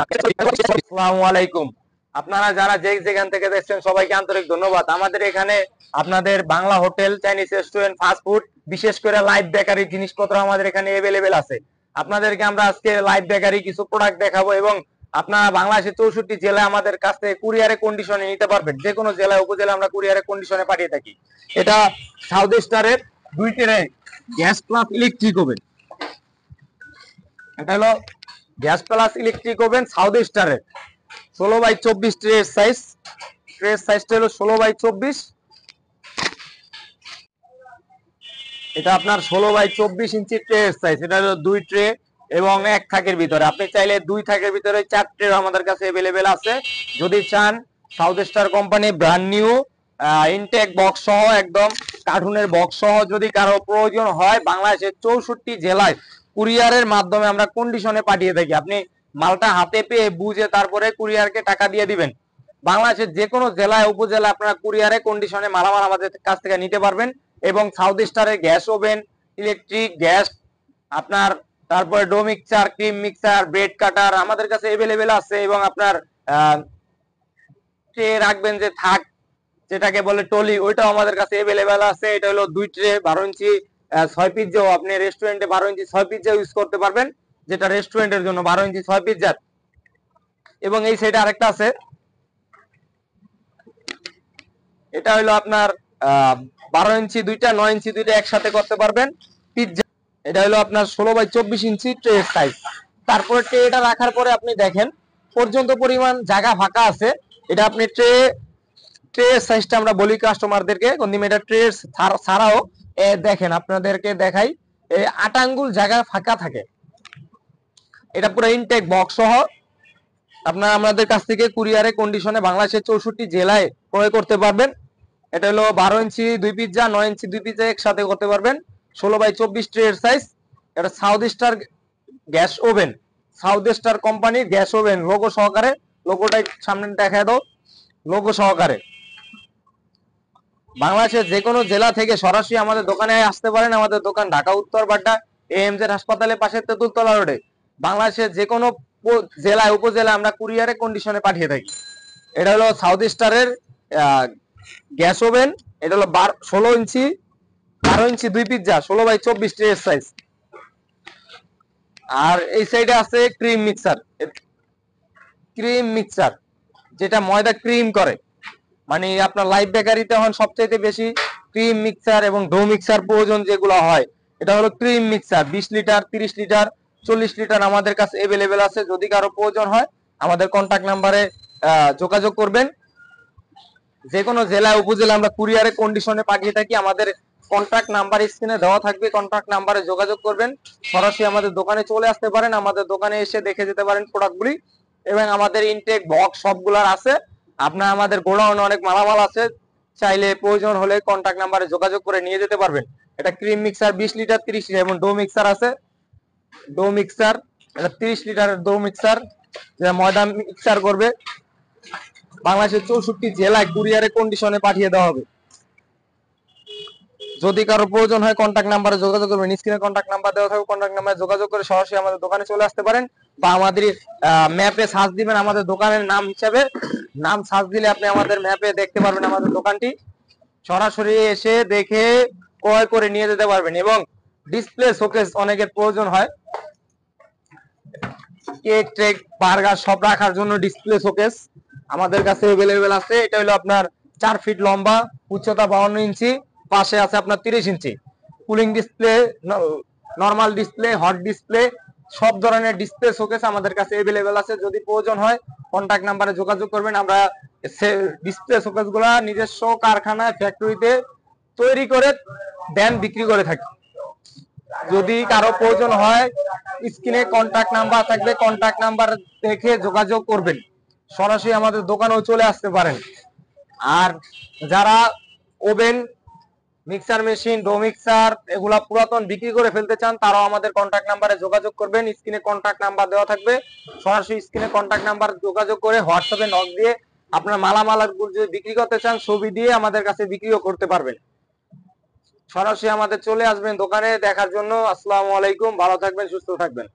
আসসালামু আলাইকুম। আপনারা যারা যে যেখান থেকে দেখছেন সবাইকে আন্তরিক ধন্যবাদ। আমাদের এখানে আপনাদের Bangla hotel, Chinese restaurant, fast food, বিশেষ করে লাইভ বেকারি জিনিসপত্র আমাদের এখানে अवेलेबल আছে। আপনাদেরকে আমরা আজকে লাইভ বেকারি কিছু প্রোডাক্ট দেখাবো এবং আপনারা বাংলাদেশের 64 জেলায় আমাদের কাছ থেকে কুরিয়ারে কন্ডিশনে নিতে পারবেন। যে কোনো জেলায় উপজেলায় আমরা কুরিয়ারে কন্ডিশনে পাঠিয়ে থাকি। এটা সাউথ স্টারের 2 tray gas plus electric oven. এটা হলো gas plus electric oven south স্টারের 16x24 ট্রের সাইজ। ট্রের সাইজটা হলো 16x24। এটা আপনার 16x24 ইঞ্চি ট্রের সাইজ। এটা হলো 2 ট্রে এবং 1 থাকের ভিতরে। আপনি চাইলে 2 থাকের ভিতরে 4 ট্রে আমাদের কাছে अवेलेबल আছে। যদি চান South Star company brand new intake box সহ একদম কার্টুনের বক্স সহ যদি কারো প্রয়োজন হয় বাংলাদেশের 64 জেলায় কুরিয়ারের মাধ্যমে আমরা কন্ডিশনে পাঠিয়ে থাকি। আপনি মালটা হাতে পেয়ে বুঝে তারপরে কুরিয়ারকে টাকা দিয়ে দিবেন। বাংলাদেশের যে কোনো জেলায় উপজেলায় আপনারা কুরিয়ারে কন্ডিশনে মালামাল আমাদের কাছ থেকে নিতে পারবেন। এবং সাউথ স্টারের গ্যাস ওভেন, ইলেকট্রিক গ্যাস, আপনার তারপরে dough mixer, cream mixer, bread cutter আমাদের কাছে अवेलेबल আছে। এবং আপনার ট্রে রাখবেন যে থাক, যেটাকে বলে টলি, ওইটাও আমাদের কাছে अवेलेबल আছে। এটা হলো 2 ট্রে 12 ইঞ্চি 6 পিজ্জাও আপনি রেস্টুরেন্টে 12 ইঞ্চি 6 পিজ্জা ইউজ করতে পারবেন, যেটা রেস্টুরেন্টের জন্য 12 ইঞ্চি 6 পিজ্জা। এবং এই সাইডে আরেকটা আছে, এটা হলো আপনার 12 ইঞ্চি দুইটা, 9 ইঞ্চি দুইটা একসাথে করতে পারবেন পিজ্জা। এটা হলো আপনার 16x24 ইঞ্চি ট্রে সাইজ। তারপরে ট্রেটা রাখার পরে আপনি দেখেন পর্যন্ত পরিমাণ জায়গা ফাঁকা আছে। এটা আপনি ট্রে সাইজটা আমরা বলি কাস্টমারদেরকে কন্ডিমেটার ট্রে ছাড়াও দেখেন আপনাদেরকে দেখাই 8 আঙ্গুল জায়গা ফাঁকা থাকে। এটা পুরো ইনটেক বক্স সহ আপনারা আমাদের কাছ থেকে কুরিয়ারে কন্ডিশনে বাংলাদেশের 64 জেলায় ক্রয় করতে পারবেন। এটা হলো 12 ইঞ্চি 2 পিজ্জা, 9 ইঞ্চি 2 পিজ্জা একসাথে করতে পারবেন। 16x24 ট্রের সাইজ। এটা South Star gas oven, South Star কোম্পানির গ্যাস ওভেন লোগো সহকারে। লোগোটা সামনে দেখায় দাও, লোগো সহকারে। বাংলাদেশের যে কোনো জেলা থেকে সরাসরি আমাদের দোকানে আসতে পারেন। আমাদের দোকান ঢাকা উত্তর বাড্ডা এএমজেড হাসপাতালের পাশে তেঁতুলতলা রোডে। বাংলাদেশের যে কোনো জেলায় উপজেলায় আমরা কুরিয়ারে কন্ডিশনে পাঠিয়ে থাকি। এটা হলো সাউথ স্টারের গ্যাস ওভেন। এটা হলো 16 ইঞ্চি 12 ইঞ্চি 2 পিজ্জা 16x24 ট্রের সাইজ। আর এই সাইডে আছে ক্রিম মিক্সার। ক্রিম মিক্সার যেটা ময়দা ক্রিম করে, মানে আপনার লাইভ বেকারিতে হন সবচেয়ে বেশি ক্রিম মিক্সার এবং ডো মিক্সার প্রয়োজন যেগুলো হয়। এটা হলো cream mixer 20 litre, 30 litre, 40 litre আমাদের কাছে अवेलेबल আছে। যদি কারো প্রয়োজন হয় আমাদের কন্টাক্ট নাম্বারে যোগাযোগ করবেন। যে কোনো জেলায় উপজেলা আমরা কুরিয়ারে কন্ডিশনে পাঠিয়ে থাকি। আমাদের কন্টাক্ট নাম্বার স্ক্রিনে দেওয়া থাকবে, কন্টাক্ট নাম্বারে যোগাযোগ করবেন। সরাসরি আমাদের দোকানে চলে আসতে পারেন, আমাদের দোকানে এসে দেখে যেতে পারেন প্রোডাক্টগুলি। এবং আমাদের ইনটেক বক্স সবগুলার আছে। আপনার আমাদের গোডাউনে অনেক মালামাল আছে, চাইলে প্রয়োজন হলে কন্টাক্ট নাম্বারে যোগাযোগ করে নিয়ে যেতে পারবেন। এটা ক্রিম মিক্সার 20 লিটার, 30 লিটার এবং ডো মিক্সার আছে। ডো মিক্সার এটা 30 লিটারের ডো মিক্সার, যেটা ময়দা মিক্সার করবে। বাংলাদেশের 64 জেলায় কুরিয়ারে কন্ডিশনে পাঠিয়ে দেওয়া হবে। যদি কারো প্রয়োজন হয় কন্টাক্ট নাম্বারে যোগাযোগ করবেন। স্ক্রিনে কন্টাক্ট নাম্বার দেওয়া থাকবে, কন্টাক্ট নাম্বারে যোগাযোগ করে সরাসরি আমাদের দোকানে চলে আসতে পারেন। বা আমাদের ম্যাপে সার্চ দিবেন আমাদের দোকানের নাম হিসাবে। নাম সার্চ দিলে আপনি আমাদের ম্যাপে দেখতে পারবেন আমাদের দোকানটি। সরাসরি এসে দেখে ক্রয় করে নিয়ে যেতে পারবেন। এবং ডিসপ্লে শোকেস অনেকের প্রয়োজন হয়, কেক টেক বার্গার সব রাখার জন্য ডিসপ্লে শোকেস আমাদের কাছে अवेलेबल আছে। এটা হলো আপনার 4 ফিট লম্বা, উচ্চতা 52 ইঞ্চি, পাশে আছে আপনার 30 inch. Cooling display, normal display, hot display সব ধরনের ডিসপ্লে শোকেস আমাদের কাছে अवेलेबल আছে। যদি প্রয়োজন হয় কন্টাক্ট নাম্বারে যোগাযোগ করবেন। আমরা ডিসপ্লে শোকেস গুলা নিজস্ব কারখানায় ফ্যাক্টরিতে তৈরি করে দেন বিক্রি করে থাকি। যদি কারো প্রয়োজন হয় স্ক্রিনে কন্টাক্ট নাম্বার থাকবে, কন্টাক্ট নাম্বার দেখে যোগাযোগ করবেন। সরাসরি আমাদের দোকানেও চলে আসতে পারেন। আর যারা oven, mixer machine, do mixer এগুলা পুরাতন বিক্রি করে ফেলতে চান তারাও আমাদের কন্টাক্ট নাম্বারে যোগাযোগ করবেন। স্ক্রিনে কন্টাক্ট নাম্বার দেওয়া থাকবে, সরাসরি স্ক্রিনে কন্টাক্ট নাম্বার যোগাযোগ করে হোয়াটসঅ্যাপে নক দিয়ে আপনার মালামাল যদি বিক্রি করতে চান ছবি দিয়ে আমাদের কাছে বিক্রিও করতে পারবেন। সরাসরি আমাদের চলে আসবেন দোকানে দেখার জন্য। আসসালামু আলাইকুম, ভালো থাকবেন, সুস্থ থাকবেন।